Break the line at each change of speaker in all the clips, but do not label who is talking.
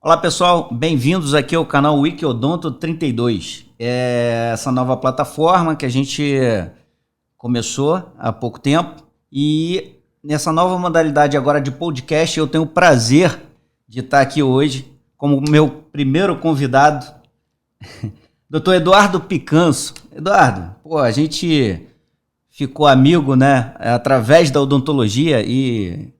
Olá pessoal, bem-vindos aqui ao canal Wikiodonto 32. É essa nova plataforma que a gente começou há pouco tempo e nessa nova modalidade agora de podcast eu tenho o prazer de estar aqui hoje como meu primeiro convidado, Dr. Eduardo Picanso. Eduardo, a gente ficou amigo, né, através da odontologia e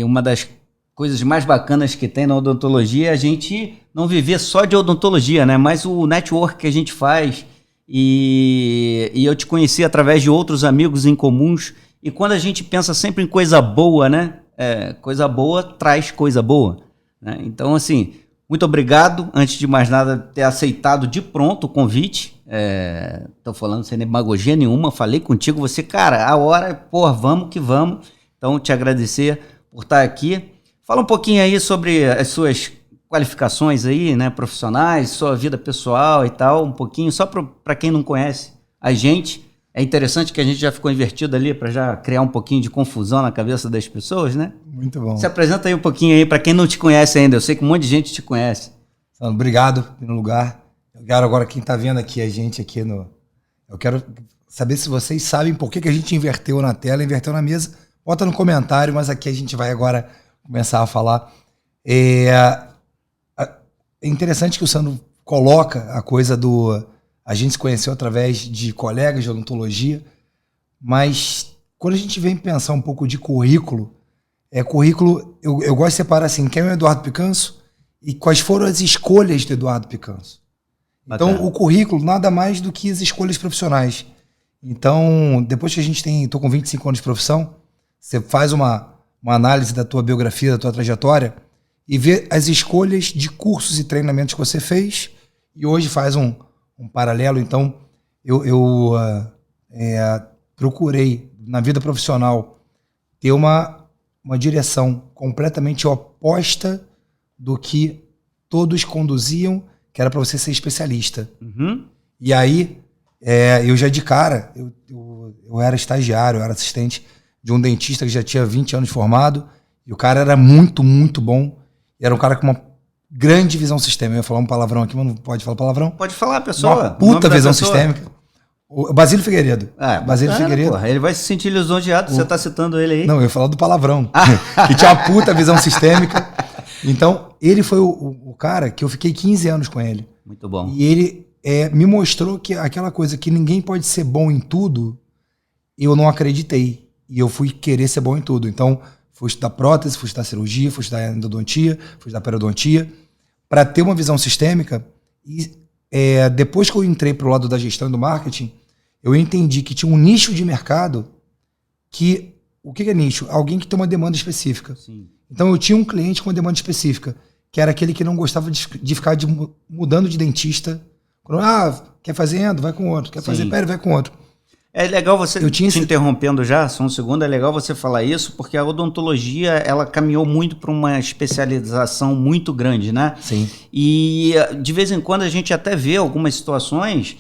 uma das coisas mais bacanas que tem na odontologia é a gente não viver só de odontologia, né? Mas o network que a gente faz e eu te conheci através de outros amigos em comuns e quando a gente pensa sempre em coisa boa, né? Coisa boa traz coisa boa, né? Então, assim, muito obrigado, antes de mais nada, ter aceitado de pronto o convite. Tô falando sem demagogia nenhuma, falei contigo, você, cara, a hora, vamos que vamos. Então, te agradecer por estar aqui. Fala um pouquinho aí sobre as suas qualificações aí, né, profissionais, sua vida pessoal e tal, um pouquinho, só para quem não conhece a gente. É interessante que a gente já ficou invertido ali para já criar um pouquinho de confusão na cabeça das pessoas, né? Muito bom. Se apresenta aí um pouquinho aí para quem não te conhece ainda. Eu sei que um monte de gente te conhece.
Obrigado pelo lugar. Eu quero agora quem está vendo aqui a gente aqui eu quero saber se vocês sabem por que a gente inverteu na tela, inverteu na mesa. Bota no comentário, mas aqui a gente vai agora começar a falar. É interessante que o Sandro coloca a coisa a gente se conheceu através de colegas de odontologia, mas quando a gente vem pensar um pouco de currículo, eu gosto de separar assim, quem é o Eduardo Picanso e quais foram as escolhas do Eduardo Picanso. Então, o currículo nada mais do que as escolhas profissionais. Então, depois que a gente tô com 25 anos de profissão, você faz uma análise da tua biografia, da tua trajetória e vê as escolhas de cursos e treinamentos que você fez e hoje faz um paralelo. Então, eu procurei, na vida profissional, ter uma direção completamente oposta do que todos conduziam, que era para você ser especialista. Uhum. E aí, eu já de cara, eu era estagiário, eu era assistente de um dentista que já tinha 20 anos formado, e o cara era muito, muito bom. E era um cara com uma grande visão sistêmica. Eu ia falar um palavrão aqui, mas não pode falar palavrão.
Pode falar, pessoal.
Uma puta visão sistêmica. O Basílio Figueiredo.
Basílio Figueiredo. Porra, ele vai se sentir lisonjeado, você tá citando ele aí.
Não, eu ia falar do palavrão. Que tinha uma puta visão sistêmica. Então, ele foi o cara que eu fiquei 15 anos com ele.
Muito bom.
E ele me mostrou que aquela coisa que ninguém pode ser bom em tudo, eu não acreditei. E eu fui querer ser bom em tudo. Então, fui estudar prótese, fui estudar cirurgia, fui estudar endodontia, fui estudar periodontia, para ter uma visão sistêmica. E depois que eu entrei para o lado da gestão e do marketing, eu entendi que tinha um nicho de mercado que... O que é nicho? Alguém que tem uma demanda específica. Sim. Então, eu tinha um cliente com uma demanda específica, que era aquele que não gostava de ficar mudando de dentista. Quando, quer fazer endo, vai com outro. Quer fazer pele, vai com outro.
É legal você, interrompendo já, só um segundo, é legal você falar isso, porque a odontologia, ela caminhou muito para uma especialização muito grande, né?
Sim.
E de vez em quando a gente até vê algumas situações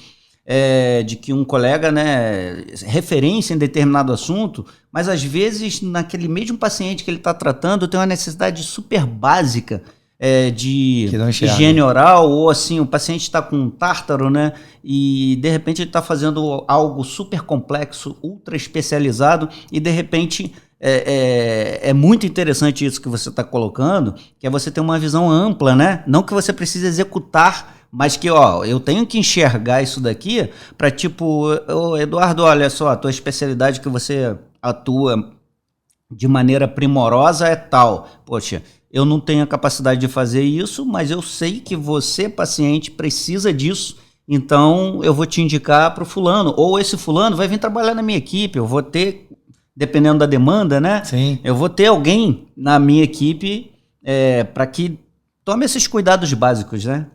de que um colega, né, referência em determinado assunto, mas às vezes naquele mesmo paciente que ele está tratando tem uma necessidade super básica de higiene oral, ou assim, o paciente está com um tártaro, né? E de repente ele está fazendo algo super complexo, ultra especializado, e de repente é muito interessante isso que você está colocando, que é você ter uma visão ampla, né? Não que você precise executar, mas que, eu tenho que enxergar isso daqui para tipo, Eduardo, olha só, a tua especialidade que você atua de maneira primorosa é tal. Poxa, eu não tenho a capacidade de fazer isso, mas eu sei que você, paciente, precisa disso, então eu vou te indicar para o fulano, ou esse fulano vai vir trabalhar na minha equipe, eu vou ter, dependendo da demanda, né?
Sim.
Eu vou ter alguém na minha equipe para que tome esses cuidados básicos, né?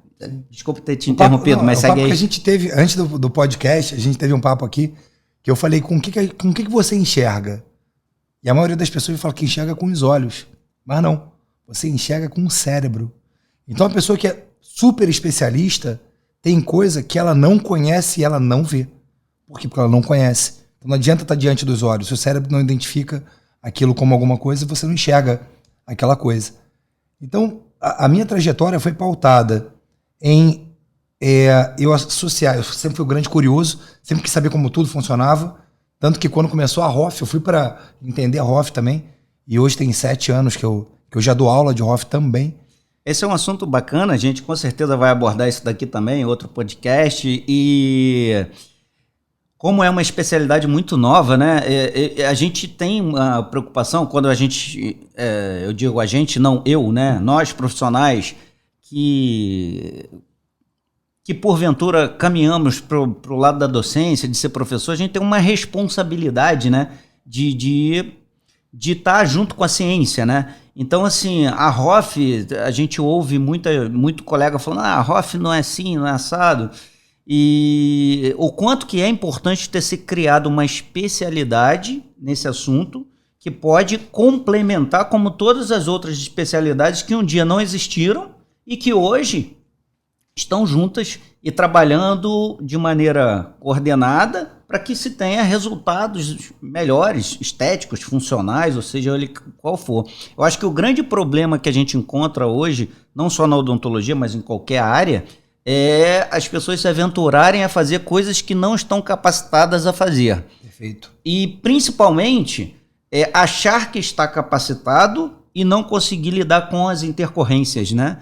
Desculpa ter te interrompido, mas segue aí.
Que a gente teve, antes do podcast, a gente teve um papo aqui, que eu falei, com o que você enxerga? E a maioria das pessoas fala que enxerga com os olhos, mas não. Você enxerga com o cérebro. Então a pessoa que é super especialista tem coisa que ela não conhece e ela não vê. Por quê? Porque ela não conhece. Então não adianta estar diante dos olhos. Se o cérebro não identifica aquilo como alguma coisa, você não enxerga aquela coisa. Então, a minha trajetória foi pautada em eu associar. Eu sempre fui um grande curioso, sempre quis saber como tudo funcionava. Tanto que quando começou a ROF, eu fui para entender a ROF também. E hoje tem 7 anos que eu já dou aula de ROF também.
Esse é um assunto bacana, a gente com certeza vai abordar isso daqui também em outro podcast. E como é uma especialidade muito nova, né? A gente tem uma preocupação quando a gente, eu digo a gente, não eu, né? Nós profissionais que porventura caminhamos para o lado da docência, de ser professor, a gente tem uma responsabilidade, né? De estar junto com a ciência, né? Então, assim, a ROF, a gente ouve muito colega falando, a ROF não é assim, não é assado. E o quanto que é importante ter se criado uma especialidade nesse assunto que pode complementar como todas as outras especialidades que um dia não existiram e que hoje estão juntas e trabalhando de maneira coordenada para que se tenha resultados melhores, estéticos, funcionais, ou seja, ele qual for. Eu acho que o grande problema que a gente encontra hoje, não só na odontologia, mas em qualquer área, é as pessoas se aventurarem a fazer coisas que não estão capacitadas a fazer.
Perfeito.
E, principalmente, achar que está capacitado e não conseguir lidar com as intercorrências, né?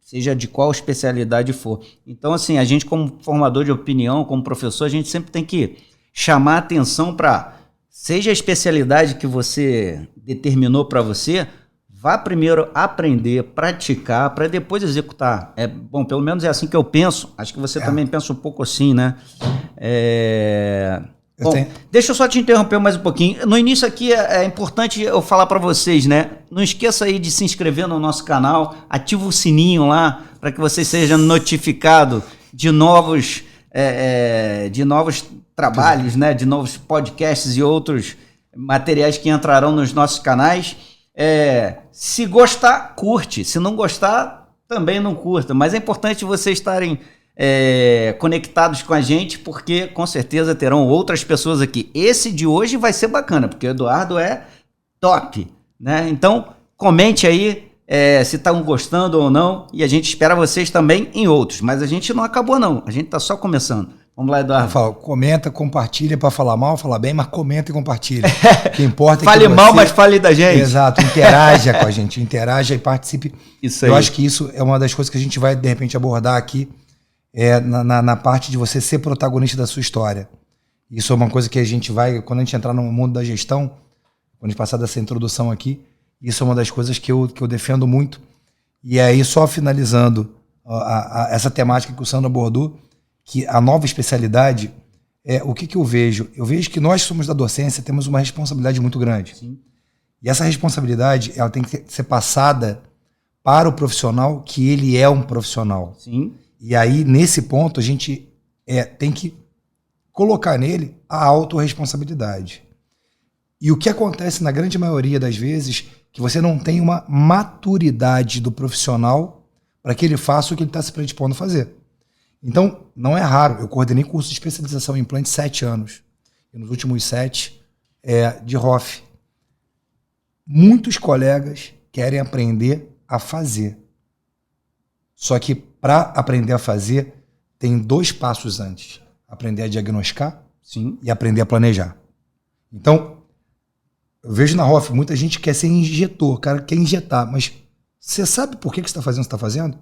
Seja de qual especialidade for. Então, assim, a gente como formador de opinião, como professor, a gente sempre tem que chamar atenção para, seja a especialidade que você determinou para você, vá primeiro aprender, praticar, para depois executar. Bom, pelo menos é assim que eu penso. Acho que você também pensa um pouco assim, né? Bom, deixa eu só te interromper mais um pouquinho. No início aqui é importante eu falar para vocês, né? Não esqueça aí de se inscrever no nosso canal, ativa o sininho lá para que você seja notificado de novos trabalhos, né? De novos podcasts e outros materiais que entrarão nos nossos canais. Se gostar, curte. Se não gostar, também não curta. Mas é importante vocês estarem conectados com a gente, porque com certeza terão outras pessoas aqui. Esse de hoje vai ser bacana, porque o Eduardo é top, né? Então, comente aí se estão gostando ou não, e a gente espera vocês também em outros. Mas a gente não acabou não, a gente está só começando. Vamos lá, Eduardo.
Comenta, compartilha para falar mal, falar bem, mas comenta e compartilha. O que importa é
fale
que você...
mal, mas fale da gente.
Exato, interaja com a gente, interaja e participe.
Isso aí.
Eu acho que isso é uma das coisas que a gente vai, de repente, abordar aqui, na parte de você ser protagonista da sua história. Isso é uma coisa que a gente vai, quando a gente entrar no mundo da gestão, quando a gente passar dessa introdução aqui, isso é uma das coisas que eu defendo muito. E aí, só finalizando essa temática que o Sandro abordou, que a nova especialidade, o que eu vejo? Eu vejo que nós somos da docência, temos uma responsabilidade muito grande.
Sim.
E essa responsabilidade, ela tem que ser passada para o profissional, que ele é um profissional.
Sim.
E aí, nesse ponto, a gente tem que colocar nele a autorresponsabilidade. E o que acontece na grande maioria das vezes, que você não tem uma maturidade do profissional para que ele faça o que ele está se predispondo a fazer. Então, não é raro. Eu coordenei curso de especialização em implante 7 anos. E nos últimos 7, de ROF. Muitos colegas querem aprender a fazer. Só que para aprender a fazer, tem 2 passos antes. Aprender a diagnosticar.
Sim.
E aprender a planejar. Então, eu vejo na ROF, muita gente quer ser injetor, o cara quer injetar, mas você sabe por que você está fazendo o que você está fazendo?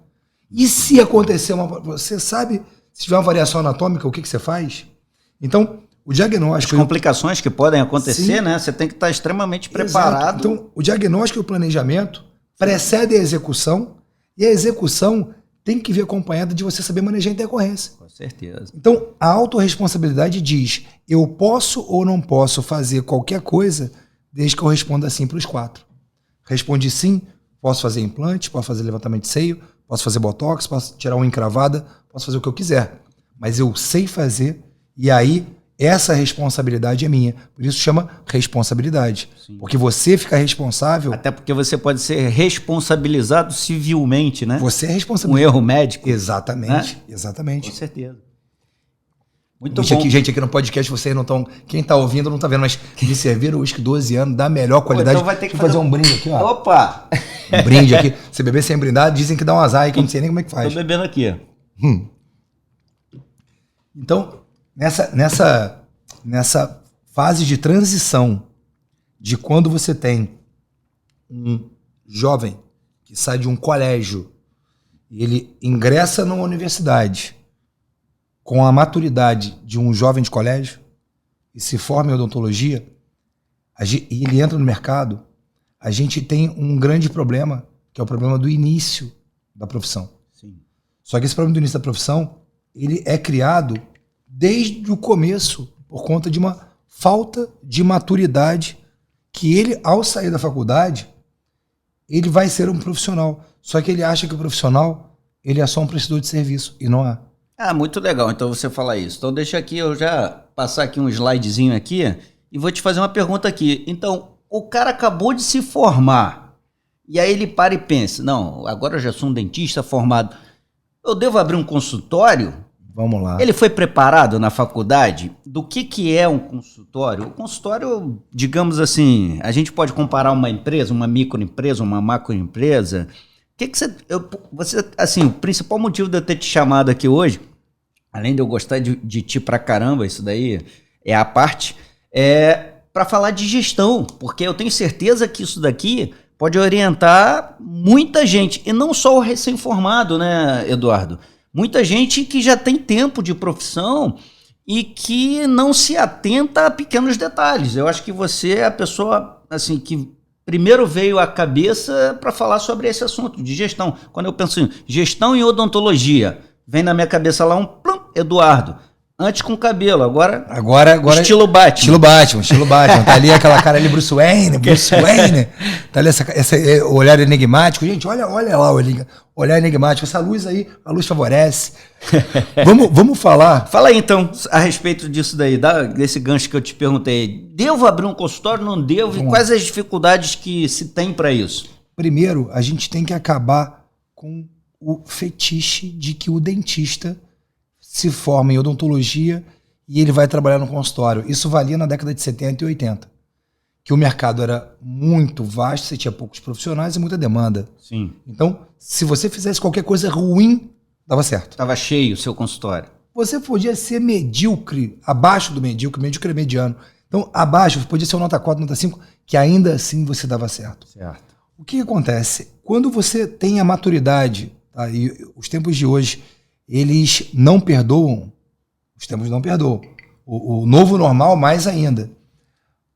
E se acontecer você sabe, se tiver uma variação anatômica, o que você faz? Então, o diagnóstico...
As complicações que podem acontecer, sim, né? Você tem que estar extremamente preparado.
Exato. Então, o diagnóstico e o planejamento precedem a execução, e a execução tem que vir acompanhada de você saber manejar a intercorrência.
Com certeza.
Então, a autorresponsabilidade diz, eu posso ou não posso fazer qualquer coisa desde que eu responda sim para os 4. Respondi sim, posso fazer implante, posso fazer levantamento de seio, posso fazer botox, posso tirar uma encravada, posso fazer o que eu quiser. Mas eu sei fazer, e aí essa responsabilidade é minha. Por isso chama responsabilidade.
Sim.
Porque você fica responsável...
Até porque você pode ser responsabilizado civilmente, né?
Você é responsável.
Um erro médico.
Exatamente,
Né?
exatamente.
Com certeza. Muito
Gente,
bom.
aqui no podcast vocês não estão... Quem está ouvindo não está vendo, mas me serviram o uísque 12 anos, da melhor qualidade.
Então vai ter que
fazer um brinde aqui, ó.
Opa!
Um brinde aqui. Se beber sem brindar, dizem que dá um azar aí, que eu não sei nem como é que faz.
Tô bebendo aqui.
Então, nessa fase de transição de quando você tem um jovem que sai de um colégio e ele ingressa numa universidade com a maturidade de um jovem de colégio e se forma em odontologia, e ele entra no mercado, a gente tem um grande problema, que é o problema do início da profissão.
Sim.
Só que esse problema do início da profissão, ele é criado desde o começo por conta de uma falta de maturidade que ele, ao sair da faculdade, ele vai ser um profissional. Só que ele acha que o profissional, ele é só um prestador de serviço, e não é.
Ah, muito legal, então você falar isso. Então deixa aqui, eu já passar aqui um slidezinho aqui e vou te fazer uma pergunta aqui. Então, o cara acabou de se formar e aí ele para e pensa, não, agora eu já sou um dentista formado, eu devo abrir um consultório?
Vamos lá.
Ele foi preparado na faculdade? Do que é um consultório? O consultório, digamos assim, a gente pode comparar uma empresa, uma microempresa, uma macroempresa. Você, assim, o principal motivo de eu ter te chamado aqui hoje, além de eu gostar de ti pra caramba, isso daí é a parte, é para falar de gestão, porque eu tenho certeza que isso daqui pode orientar muita gente, e não só o recém-formado, né, Eduardo? Muita gente que já tem tempo de profissão e que não se atenta a pequenos detalhes. Eu acho que você é a pessoa, assim, que primeiro veio à cabeça para falar sobre esse assunto de gestão. Quando eu penso em gestão em odontologia, vem na minha cabeça lá Eduardo. Antes com cabelo, agora estilo Batman.
Estilo Batman. Tá ali aquela cara ali, Bruce Wayne. Tá ali esse olhar enigmático. Gente, olha lá o olhar enigmático. Essa luz aí, a luz favorece. Vamos falar.
Fala aí então a respeito disso daí, desse gancho que eu te perguntei. Devo abrir um consultório? Não devo? E quais as dificuldades que se tem para isso?
Primeiro, a gente tem que acabar com o fetiche de que o dentista se forma em odontologia e ele vai trabalhar no consultório. Isso valia na década de 70 e 80. Que o mercado era muito vasto, você tinha poucos profissionais e muita demanda.
Sim.
Então, se você fizesse qualquer coisa ruim, dava certo.
Estava cheio o seu consultório.
Você podia ser medíocre, abaixo do medíocre é mediano. Então, abaixo, podia ser uma nota 4, nota 5, que ainda assim você dava certo.
Certo.
O que acontece? Quando você tem a maturidade, tá? E os tempos de hoje, eles não perdoam, os tempos não perdoam. O novo normal, mais ainda.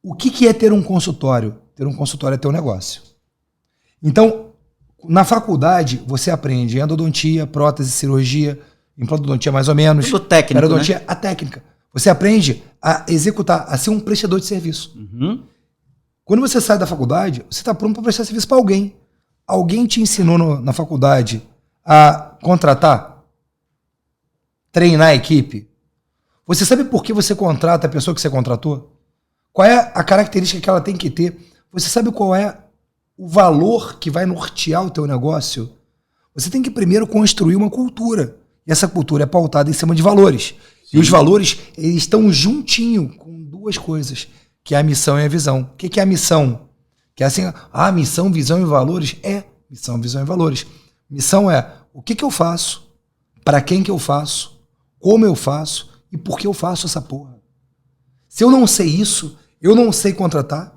O que é ter um consultório? Ter um consultório é ter um negócio. Então, na faculdade, você aprende endodontia, prótese, cirurgia, implantodontia mais ou menos.
Tudo técnico,
periodontia,
né?
A técnica. Você aprende a executar, a ser um prestador de serviço.
Uhum.
Quando você sai da faculdade, você está pronto para prestar serviço para alguém. Alguém te ensinou na faculdade a contratar? Treinar a equipe? Você sabe por que você contrata a pessoa que você contratou? Qual é a característica que ela tem que ter? Você sabe qual é o valor que vai nortear o teu negócio? Você tem que primeiro construir uma cultura. E essa cultura é pautada em cima de valores. Sim. E os valores, eles estão juntinho com duas coisas, que é a missão e a visão. O que é a missão? Que é assim, missão, visão e valores? É missão, visão e valores. Missão é o que eu faço, para quem que eu faço, como eu faço e por que eu faço essa porra. Se eu não sei isso, eu não sei contratar,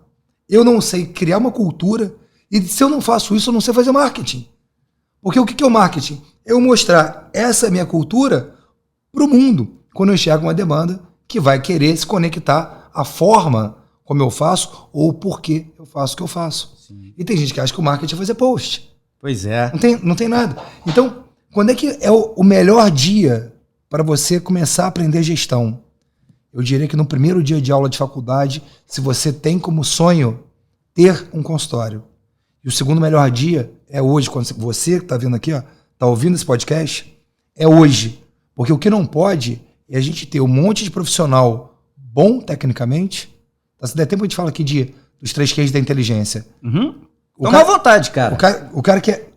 eu não sei criar uma cultura, e se eu não faço isso, eu não sei fazer marketing. Porque o que é o marketing? Eu mostrar essa minha cultura para o mundo, quando eu enxergo uma demanda que vai querer se conectar à forma como eu faço ou por que eu faço o que eu faço. Sim. E tem gente que acha que o marketing é fazer post.
Pois é.
Não tem nada. Então, quando é que é o melhor dia para você começar a aprender gestão? Eu diria que no primeiro dia de aula de faculdade, se você tem como sonho ter um consultório. E o segundo melhor dia é hoje, quando você que está vindo aqui, está ouvindo esse podcast, é hoje. Porque o que não pode é a gente ter um monte de profissional bom tecnicamente. Se der tempo, a gente fala aqui dos 3 Qs da inteligência.
Toma à vontade, cara.
O cara que é...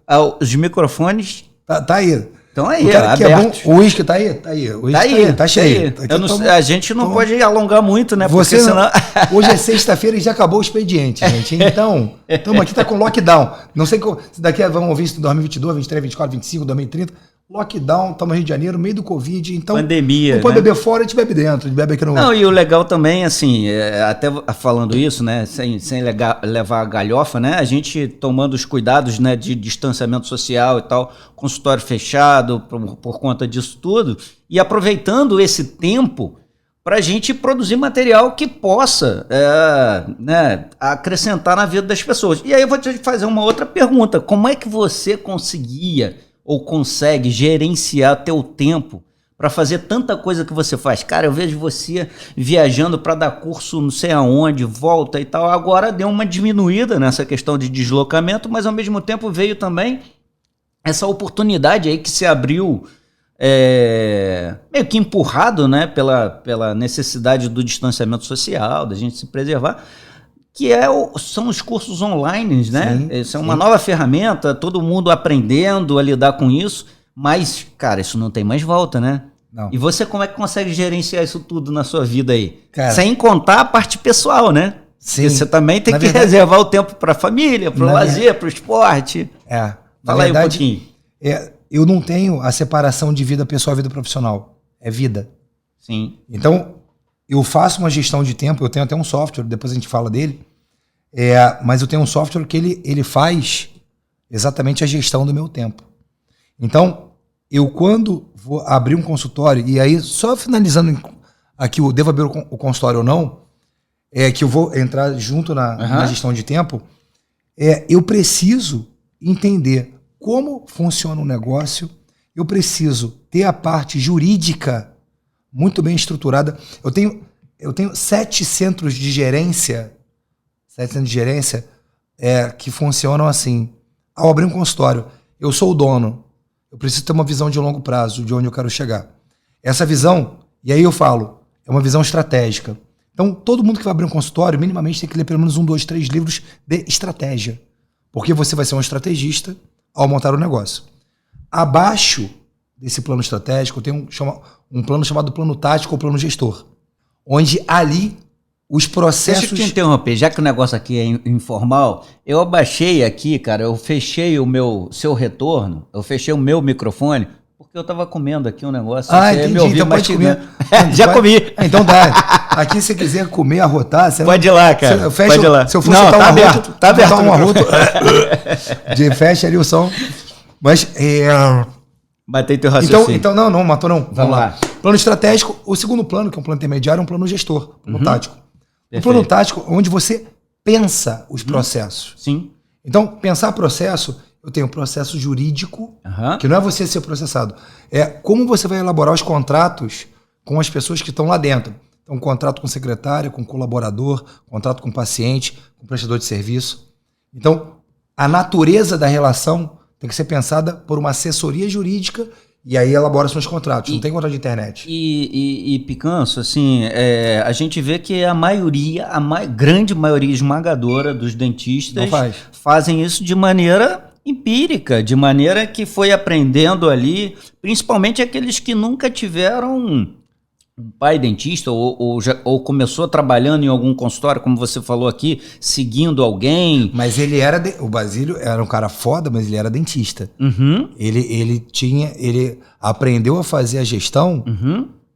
Os microfones...
Tá aí.
Então aí,
o cara que é bom, o uísque tá aí? Tá aí. O
tá aí,
tá cheio.
Tá aí. A gente não pode alongar muito, né?
Você
porque senão...
Hoje é sexta-feira e já acabou o expediente, gente. Então, estamos aqui, tá com lockdown. Não sei se daqui vamos ouvir isso em 2022, 23, 24, 25, 2030. Lockdown, estamos no Rio de Janeiro, meio do Covid. Então,
pandemia,
não pode beber fora, a gente bebe dentro. A gente bebe aqui no...
Não, e o legal também, assim, até falando isso, né? Sem levar a galhofa, né? A gente tomando os cuidados, né, de distanciamento social e tal, consultório fechado por conta disso tudo, e aproveitando esse tempo para a gente produzir material que possa né, acrescentar na vida das pessoas. E aí eu vou te fazer uma outra pergunta. Como é que você conseguia ou consegue gerenciar teu tempo para fazer tanta coisa que você faz? Cara, eu vejo você viajando para dar curso não sei aonde, volta e tal. Agora deu uma diminuída nessa questão de deslocamento, mas ao mesmo tempo veio também essa oportunidade aí que se abriu meio que empurrado, né, pela necessidade do distanciamento social, da gente se preservar, que são os cursos online, né?
Sim,
isso é uma nova ferramenta, todo mundo aprendendo a lidar com isso, mas, cara, isso não tem mais volta, né?
Não.
E você como é que consegue gerenciar isso tudo na sua vida aí?
Cara,
sem contar a parte pessoal, né?
Sim.
Porque você também tem que reservar o tempo para a família, para o lazer, para o esporte. Fala aí um pouquinho.
Eu não tenho a separação de vida pessoal e vida profissional. É vida.
Sim.
Então, eu faço uma gestão de tempo, eu tenho até um software, depois a gente fala dele, mas eu tenho um software que ele faz exatamente a gestão do meu tempo. Então, eu quando vou abrir um consultório, e aí só finalizando aqui, eu devo abrir o consultório ou não, que eu vou entrar junto na gestão de tempo, eu preciso entender como funciona o negócio, eu preciso ter a parte jurídica muito bem estruturada. Eu tenho 7 centros de gerência, que funcionam assim. Ao abrir um consultório, eu sou o dono, eu preciso ter uma visão de longo prazo, de onde eu quero chegar. Essa visão, e aí eu falo, é uma visão estratégica. Então, todo mundo que vai abrir um consultório, minimamente tem que ler pelo menos 1, 2, 3 livros de estratégia. Porque você vai ser um estrategista ao montar o negócio. Abaixo desse plano estratégico, eu tenho um plano chamado plano tático ou plano gestor, onde ali os processos...
Deixa eu te interromper, já que o negócio aqui é informal, eu abaixei aqui, cara, eu fechei seu retorno, eu fechei o meu microfone, porque eu tava comendo aqui um negócio.
Entendi, então pode comer.
Já comi.
Então dá. Aqui, se você quiser comer, arrotar...
Pode ir lá, cara. Pode ir lá.
Se eu for soltar um arroto...
Tá aberto.
Um arroto, fecha ali o som. Mas...
Batei teu raciocínio.
Então não matou não.
Vamos lá.
Plano estratégico, o segundo plano, que é um plano intermediário, é um plano gestor, plano tático.
Perfeito.
Um plano tático onde você pensa os processos.
Sim.
Então, pensar processo, eu tenho um processo jurídico, que não é você ser processado, é como você vai elaborar os contratos com as pessoas que estão lá dentro. Então, contrato com secretária, com colaborador, contrato com paciente, com prestador de serviço. Então, a natureza da relação tem que ser pensada por uma assessoria jurídica e aí elabora-se os contratos. Não tem contrato de internet.
E Picanço, assim, a gente vê que a grande maioria esmagadora dos dentistas fazem isso de maneira empírica, de maneira que foi aprendendo ali, principalmente aqueles que nunca tiveram um pai dentista ou começou trabalhando em algum consultório, como você falou aqui, seguindo alguém.
Mas ele o Basílio era um cara foda, mas ele era dentista. Ele aprendeu a fazer a gestão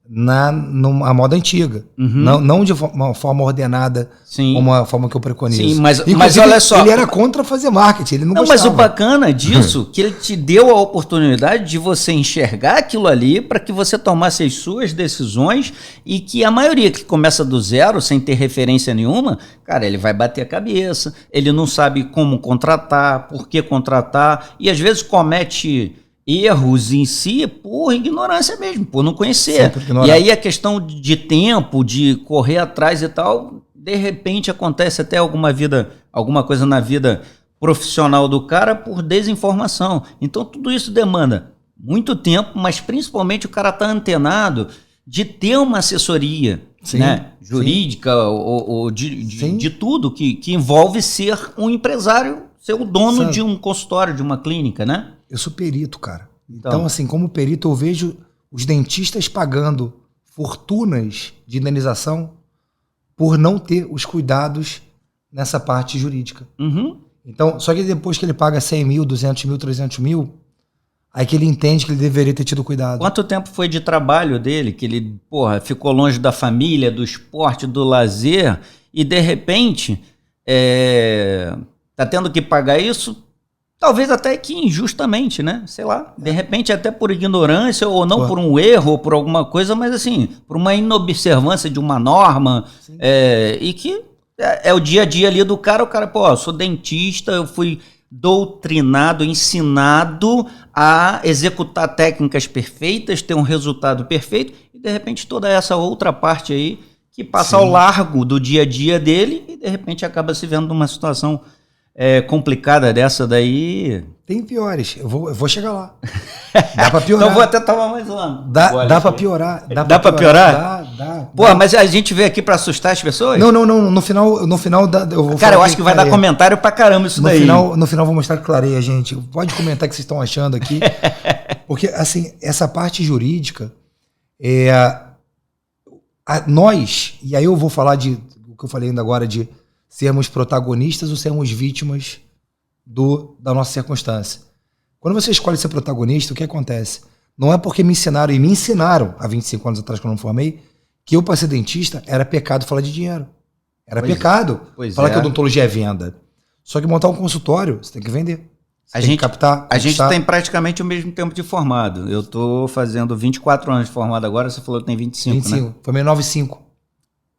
numa moda antiga. Não de uma forma ordenada, como uma forma que eu preconizo.
Sim, mas olha só.
Ele era contra fazer marketing, ele não gostava.
Mas o bacana disso, que ele te deu a oportunidade de você enxergar aquilo ali para que você tomasse as suas decisões e que a maioria que começa do zero, sem ter referência nenhuma, cara, ele vai bater a cabeça, ele não sabe como contratar, por que contratar, e às vezes comete erros em si por ignorância mesmo, por não conhecer. E aí a questão de tempo, de correr atrás e tal, de repente acontece até alguma coisa na vida profissional do cara por desinformação. Então tudo isso demanda muito tempo, mas principalmente o cara tá antenado de ter uma assessoria, né? Jurídica ou de tudo que envolve ser um empresário, ser o dono de um consultório, de uma clínica, né?
Eu sou perito, cara. Então, assim, como perito, eu vejo os dentistas pagando fortunas de indenização por não ter os cuidados nessa parte jurídica. Então, só que depois que ele paga 100 mil, 200 mil, 300 mil, aí que ele entende que ele deveria ter tido cuidado.
Quanto tempo foi de trabalho dele, que ele, ficou longe da família, do esporte, do lazer, e de repente tá tendo que pagar isso, talvez até que injustamente, né? Sei lá, de repente até por ignorância, ou não por um erro, ou por alguma coisa, mas assim, por uma inobservância de uma norma, e que é o dia a dia ali do cara, o cara, eu sou dentista, eu fui doutrinado, ensinado a executar técnicas perfeitas, ter um resultado perfeito, e de repente toda essa outra parte aí que passa ao largo do dia a dia dele e de repente acaba se vendo numa situação complicada dessa daí.
Tem piores, eu vou chegar lá. Dá pra piorar.
Então vou até tomar mais uma.
Dá pra piorar.
Dá pra piorar?
Dá.
Pô, mas a gente veio aqui pra assustar as pessoas?
Não. No final eu vou
Cara, eu acho que vai dar comentário pra caramba isso daí.
No final eu vou mostrar que clareia, gente. Pode comentar o que vocês estão achando aqui. Porque, assim, essa parte jurídica, nós, e aí eu vou falar do que eu falei ainda agora, de sermos protagonistas ou sermos vítimas da nossa circunstância. Quando você escolhe ser protagonista, o que acontece? Não é porque me ensinaram há 25 anos atrás, quando eu me formei, que eu, para ser dentista, era pecado falar de dinheiro. Era pecado falar que odontologia é venda. Só que montar um consultório, você tem que vender. Você tem que captar.
A gente tem praticamente o mesmo tempo de formado. Eu tô fazendo 24 anos de formado agora, você falou que tem 25, né?
Formei em 95.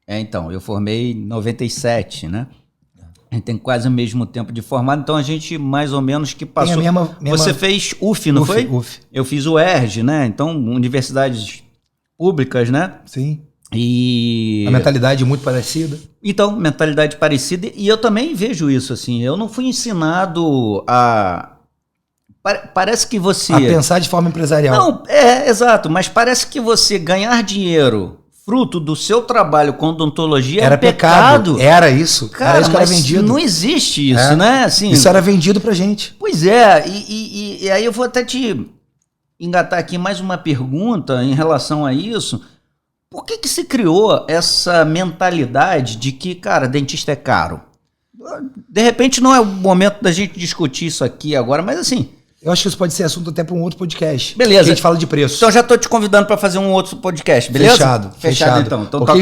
Então, eu formei em 97, né? A gente tem quase o mesmo tempo de formado, então a gente mais ou menos que passou... Você fez UF, não foi?
UF.
Eu fiz o ERJ, né? Então, universidades públicas, né?
Sim.
E...
A mentalidade muito parecida.
Então, mentalidade parecida, e eu também vejo isso, assim, eu não fui ensinado a... Parece que você...
A pensar de forma empresarial.
Não, exato, mas parece que você ganhar dinheiro fruto do seu trabalho com odontologia
era pecado. Era isso.
Cara,
era isso que era vendido.
Não existe isso, né? Assim,
isso era vendido pra gente.
Pois é, e aí eu vou até te engatar aqui mais uma pergunta em relação a isso. Por que se criou essa mentalidade de que, cara, dentista é caro? De repente não é o momento da gente discutir isso aqui agora, mas assim...
Eu acho que isso pode ser assunto até para um outro podcast.
Beleza.
Que a gente fala de preço.
Então já tô te convidando para fazer um outro podcast, beleza?
Fechado
então.
Porque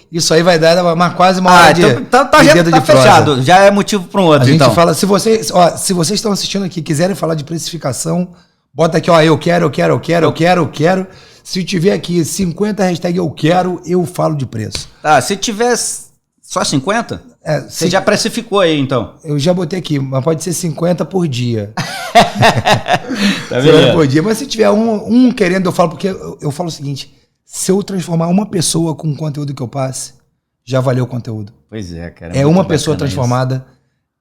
isso aí vai dar quase uma hora de dedo
tá
de prosa.
Fechado. Já é motivo para um outro,
então. A gente
fala,
se vocês estão assistindo aqui, quiserem falar de precificação, bota aqui, eu quero. Se tiver aqui 50 hashtag eu quero, eu falo de preço.
Tá, se tiver só 50? Você já precificou aí, então?
Eu já botei aqui, mas pode ser 50 por dia.
Tá vendo?
Por dia. Mas se tiver um querendo, eu falo, porque eu falo o seguinte: se eu transformar uma pessoa com o conteúdo que eu passe, já valeu o conteúdo.
Pois é, cara.
É uma pessoa transformada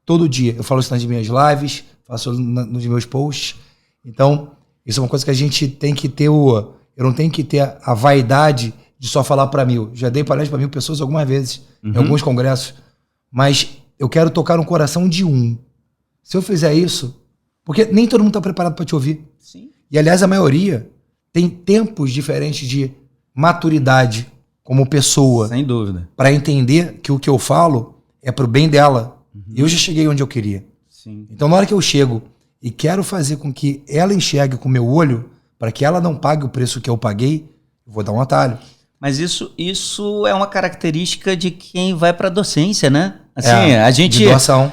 todo dia. Eu falo isso nas minhas lives, faço nos meus posts. Então, isso é uma coisa que a gente tem que ter eu não tenho que ter a vaidade de só falar para 1000. Já dei palestra para 1000 pessoas algumas vezes, em alguns congressos. Mas eu quero tocar no coração de um. Se eu fizer isso, porque nem todo mundo está preparado para te ouvir.
Sim.
E, aliás, a maioria tem tempos diferentes de maturidade como pessoa.
Sem dúvida.
Para entender que o que eu falo é pro bem dela. Eu já cheguei onde eu queria.
Sim.
Então, na hora que eu chego e quero fazer com que ela enxergue com o meu olho, para que ela não pague o preço que eu paguei, eu vou dar um atalho.
Mas isso é uma característica de quem vai para a docência, né? Assim, a gente
de doação.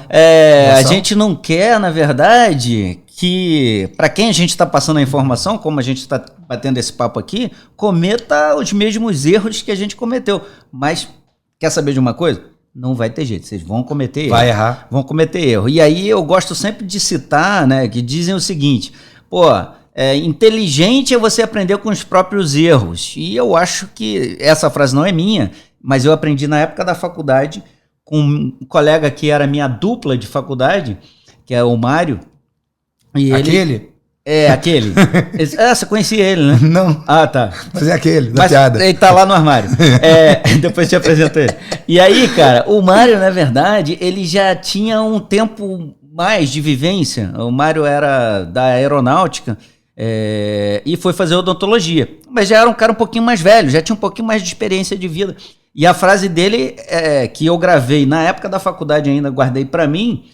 A gente não quer, na verdade, que para quem a gente está passando a informação, como a gente está batendo esse papo aqui, cometa os mesmos erros que a gente cometeu. Mas quer saber de uma coisa? Não vai ter jeito, vocês vão cometer erro.
Vai errar.
Vão cometer erro. E aí eu gosto sempre de citar, né, que dizem o seguinte, inteligente é você aprender com os próprios erros. E eu acho que essa frase não é minha, mas eu aprendi na época da faculdade com um colega que era minha dupla de faculdade, que é o Mário. E
aquele?
É, aquele. Você conhecia ele, né?
Não.
Ah, tá.
Mas é aquele, da
Mas
piada.
ele tá lá no armário. Depois te apresento ele. E aí, cara, o Mário, na verdade, ele já tinha um tempo mais de vivência. O Mário era da aeronáutica e foi fazer odontologia. Mas já era um cara um pouquinho mais velho, já tinha um pouquinho mais de experiência de vida. E a frase dele, que eu gravei na época da faculdade ainda, guardei pra mim,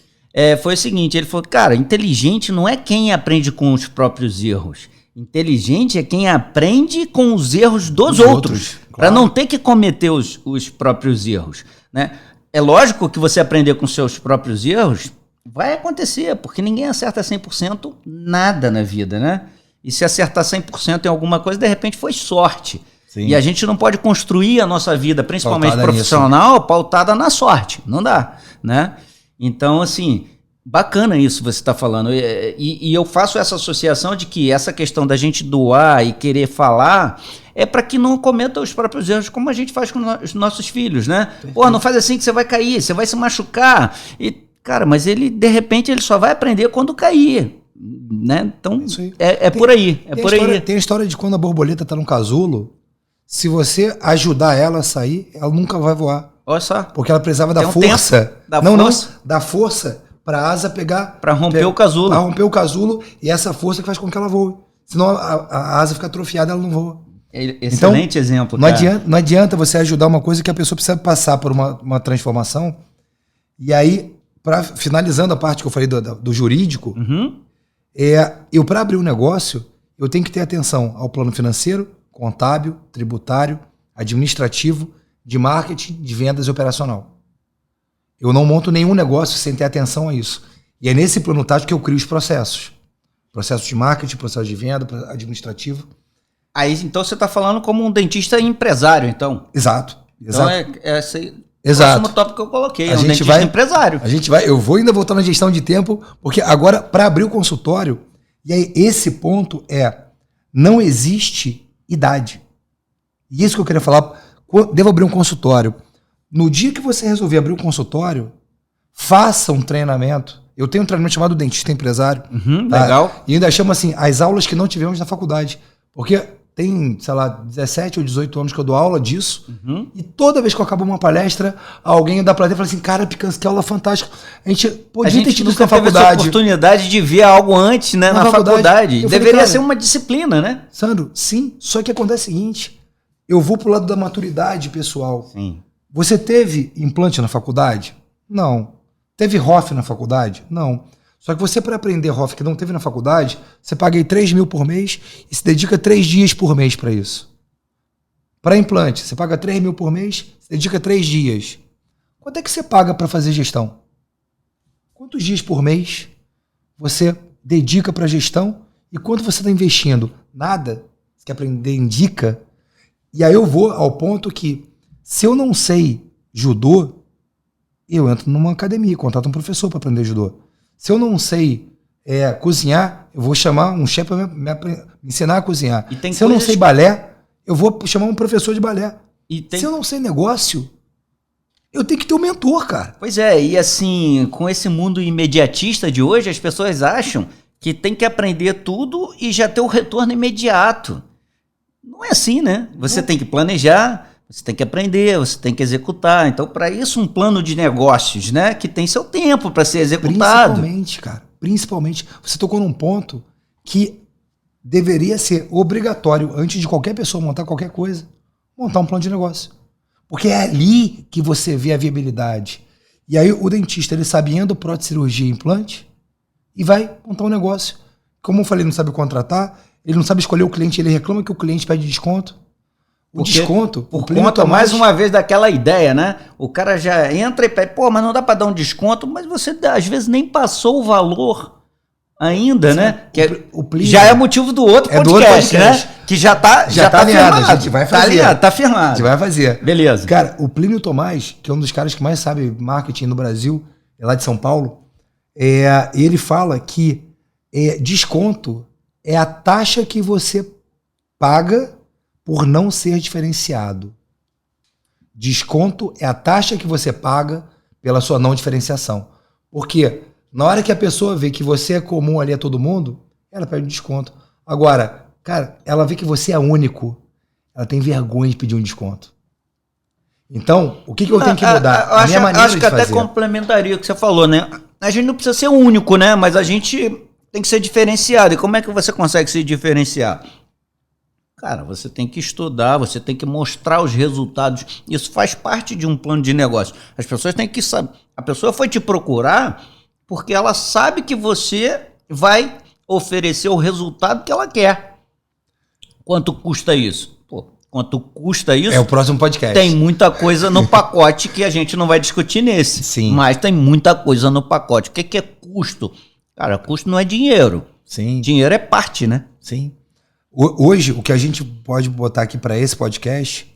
foi o seguinte, ele falou, cara, inteligente não é quem aprende com os próprios erros. Inteligente é quem aprende com os erros dos outros,
claro.
para não ter que cometer os próprios erros, né? É lógico que você aprender com seus próprios erros vai acontecer, porque ninguém acerta 100% nada na vida, né? E se acertar 100% em alguma coisa, de repente foi sorte. Sim. E a gente não pode construir a nossa vida, principalmente pautada profissional, pautada na sorte. Não dá, né? Então, assim, bacana isso que você está falando. E eu faço essa associação de que essa questão da gente doar e querer falar é para que não cometa os próprios erros, como a gente faz com os nossos filhos, né? Perfeito. Pô, não faz assim que você vai cair, você vai se machucar. E, cara, mas ele, de repente, ele só vai aprender quando cair, né? Então, por aí.
Tem a história de quando a borboleta está num casulo, se você ajudar ela a sair, ela nunca vai voar.
Olha só.
Porque ela precisava da força. Da força para a asa pegar.
Para romper o casulo.
Para romper o casulo, e essa força que faz com que ela voe. Senão a asa fica atrofiada, ela não voa.
Excelente então, exemplo,
cara. Não adianta você ajudar uma coisa que a pessoa precisa passar por uma transformação. E aí, finalizando a parte que eu falei do jurídico, eu para abrir um negócio, eu tenho que ter atenção ao plano financeiro, contábil, tributário, administrativo, de marketing, de vendas e operacional. Eu não monto nenhum negócio sem ter atenção a isso. E é nesse plano tático que eu crio os processos. Processo de marketing, processo de venda, administrativo.
Aí, então você está falando como um dentista empresário, então.
Exato.
Então esse próximo tópico que eu coloquei, um dentista empresário.
Eu vou ainda voltar na gestão de tempo, porque agora, para abrir o consultório, e aí esse ponto não existe idade. E isso que eu queria falar, devo abrir um consultório. No dia que você resolver abrir um consultório, faça um treinamento. Eu tenho um treinamento chamado Dentista Empresário. Tá?
Legal.
E ainda chamo assim, as aulas que não tivemos na faculdade. Porque tem, sei lá, 17 ou 18 anos que eu dou aula disso. E toda vez que eu acabo uma palestra, alguém da plateia fala assim, cara, Picanço, que aula fantástica. A gente podia ter tido isso na faculdade.
Teve essa oportunidade de ver algo antes, né, na faculdade. Deveria ser uma disciplina, né?
Sandro, sim. Só que acontece o seguinte, eu vou pro lado da maturidade pessoal.
Sim.
Você teve implante na faculdade? Não. Teve ROF na faculdade? Não. Só que você, para aprender ROF que não teve na faculdade, você paga aí 3 mil por mês e se dedica 3 dias por mês para isso. Para implante, você paga 3 mil por mês, se dedica 3 dias. Quanto é que você paga para fazer gestão? Quantos dias por mês você dedica para gestão e quanto você está investindo? Nada. Você quer aprender, indica. E aí eu vou ao ponto que, se eu não sei judô, eu entro numa academia, contrato um professor para aprender judô. Se eu não sei cozinhar, eu vou chamar um chefe para me ensinar a cozinhar. Se eu não sei balé, eu vou chamar um professor de balé. Se eu não sei negócio, eu tenho que ter um mentor, cara.
Pois é, e assim, com esse mundo imediatista de hoje, as pessoas acham que tem que aprender tudo e já ter o retorno imediato. Não é assim, né? Você tem que planejar, você tem que aprender, você tem que executar. Então, para isso, um plano de negócios, né? Que tem seu tempo para ser executado.
Principalmente, cara. Principalmente. Você tocou num ponto que deveria ser obrigatório, antes de qualquer pessoa montar qualquer coisa, montar um plano de negócio. Porque é ali que você vê a viabilidade. E aí o dentista, ele sabendo prótese, cirurgia e implante, e vai montar um negócio. Como eu falei, não sabe contratar, ele não sabe escolher o cliente, ele reclama que o cliente pede desconto. Desconto,
por conta, mais uma vez, daquela ideia, né? O cara já entra e pede, pô, mas não dá para dar um desconto, mas você às vezes nem passou o valor ainda, sim, né? Que
o Plínio,
já é motivo do outro podcast, né? Que já tá
firmado. A gente vai fazer.
Tá alinhado, tá firmado.
A gente vai fazer.
Beleza.
Cara, o Plínio Tomás, que é um dos caras que mais sabe marketing no Brasil, é lá de São Paulo, ele fala que desconto é a taxa que você paga por não ser diferenciado. Desconto é a taxa que você paga pela sua não diferenciação. Porque na hora que a pessoa vê que você é comum ali a todo mundo, ela pede um desconto. Agora, cara, ela vê que você é único, ela tem vergonha de pedir um desconto. Então, o que eu tenho que mudar?
A minha maneira de fazer. Acho que até complementaria o que você falou, né? A gente não precisa ser único, né? Mas a gente tem que ser diferenciado. E como é que você consegue se diferenciar? Cara, você tem que estudar, você tem que mostrar os resultados. Isso faz parte de um plano de negócio. As pessoas têm que saber. A pessoa foi te procurar porque ela sabe que você vai oferecer o resultado que ela quer. Quanto custa isso? Pô, quanto custa isso?
É o próximo podcast.
Tem muita coisa no pacote que a gente não vai discutir nesse.
Sim.
Mas tem muita coisa no pacote. O que é custo? Cara, custo não é dinheiro.
Sim.
Dinheiro é parte, né?
Sim. Hoje, o que a gente pode botar aqui para esse podcast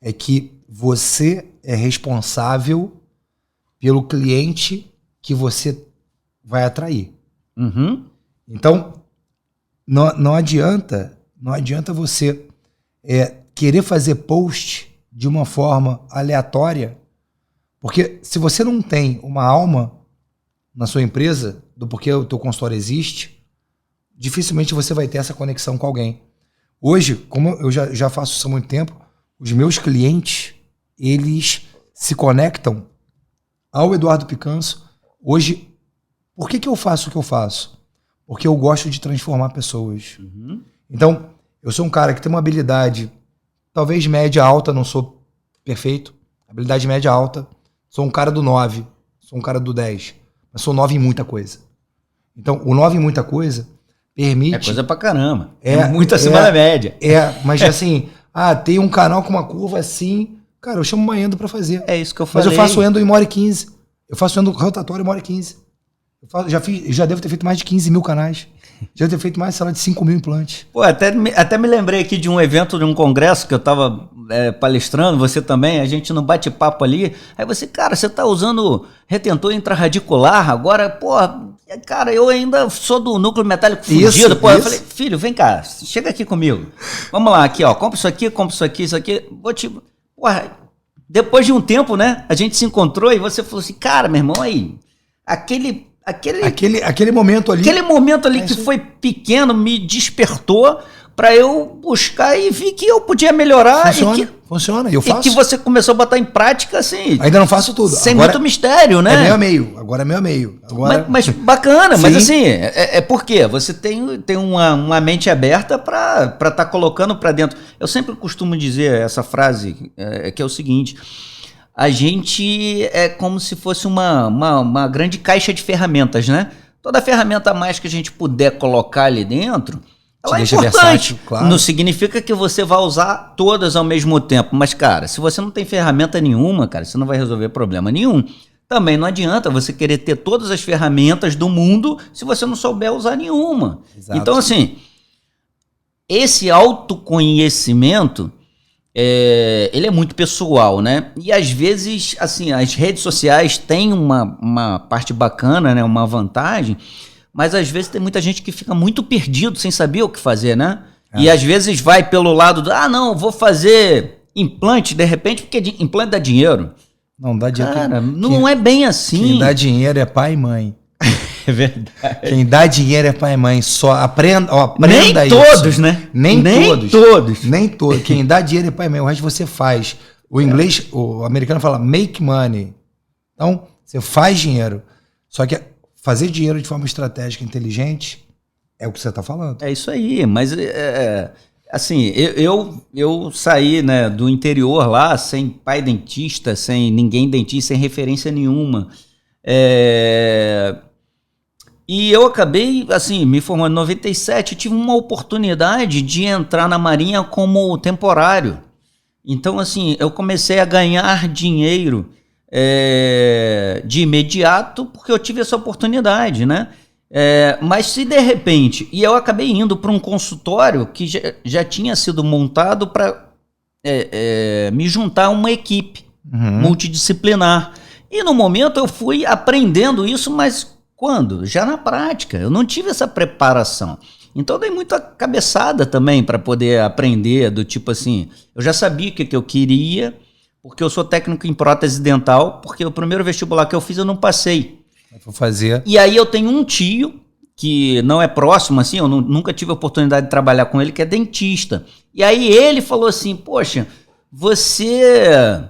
é que você é responsável pelo cliente que você vai atrair.
Uhum.
Então, não adianta você querer fazer post de uma forma aleatória, porque se você não tem uma alma na sua empresa do porquê o teu consultório existe, dificilmente você vai ter essa conexão com alguém. Hoje, como eu já faço isso há muito tempo, os meus clientes, eles se conectam ao Eduardo Picanso. Hoje, por que eu faço o que eu faço? Porque eu gosto de transformar pessoas.
Uhum.
Então, eu sou um cara que tem uma habilidade, talvez média alta, não sou perfeito, habilidade média alta, sou um cara do 9, sou um cara do 10, mas sou 9 em muita coisa. Então, o 9 em muita coisa permite...
É coisa pra caramba. É muito acima da média.
Mas assim, tem um canal com uma curva assim, cara, eu chamo uma endo pra fazer.
É isso que eu falei.
Mas eu faço endo em 1h15. Eu faço endo rotatório em 1h15. Já devo ter feito mais de 15 mil canais. Já devo ter feito mais, sei lá, de 5 mil implantes.
Pô, até me lembrei aqui de um evento, de um congresso que eu tava palestrando, você também, a gente no bate-papo ali. Aí você, cara, você tá usando retentor intraradicular agora, pô, cara, eu ainda sou do núcleo metálico fundido. Pô, eu falei, filho, vem cá, chega aqui comigo. Vamos lá, aqui, ó, compra isso aqui, isso aqui. Vou te... Porra, depois de um tempo, né, a gente se encontrou e você falou assim, cara, meu irmão, aí, aquele momento ali. Aquele momento ali que foi pequeno me despertou para eu buscar e vi que eu podia melhorar.
Funciona, eu faço.
E que você começou a botar em prática, assim.
Ainda não faço tudo.
Sem agora, muito mistério, né?
É meio a meio. Agora é meio a meio. Agora...
Mas bacana, mas assim, porque você tem uma mente aberta para estar colocando para dentro. Eu sempre costumo dizer essa frase, que é o seguinte... A gente é como se fosse uma grande caixa de ferramentas, né? Toda ferramenta a mais que a gente puder colocar ali dentro, ela é importante. Versátil, claro. Não significa que você vai usar todas ao mesmo tempo. Mas, cara, se você não tem ferramenta nenhuma, cara, você não vai resolver problema nenhum. Também não adianta você querer ter todas as ferramentas do mundo se você não souber usar nenhuma. Exato. Então, assim, esse autoconhecimento... ele é muito pessoal, né? E às vezes, assim, as redes sociais têm uma parte bacana, né? Uma vantagem, mas às vezes tem muita gente que fica muito perdido sem saber o que fazer, né? E às vezes vai pelo lado do, não, vou fazer implante de repente, porque implante dá dinheiro.
Não dá dinheiro.
Cara, não é bem assim.
Quem dá dinheiro é pai e mãe.
É verdade.
Quem dá dinheiro é pai e mãe. Só aprenda
Nem
isso.
Todos, né?
Nem todos. Nem todos. Quem dá dinheiro é pai e mãe. O resto você faz. O inglês, o americano fala make money. Então, você faz dinheiro. Só que fazer dinheiro de forma estratégica e inteligente é o que você está falando.
É isso aí. Mas, assim, eu saí, né, do interior lá, sem pai dentista, sem ninguém dentista, sem referência nenhuma. E eu acabei, assim, me formando em 97, tive uma oportunidade de entrar na Marinha como temporário. Então, assim, eu comecei a ganhar dinheiro de imediato porque eu tive essa oportunidade, né? Mas se de repente... E eu acabei indo para um consultório que já tinha sido montado para me juntar a uma equipe multidisciplinar. E no momento eu fui aprendendo isso, mas... Quando? Já na prática. Eu não tive essa preparação. Então eu dei muita cabeçada também para poder aprender, do tipo assim, eu já sabia o que eu queria, porque eu sou técnico em prótese dental, porque o primeiro vestibular que eu fiz eu não passei.
Vou fazer.
E aí eu tenho um tio que não é próximo, assim, eu nunca tive a oportunidade de trabalhar com ele, que é dentista. E aí ele falou assim, poxa, você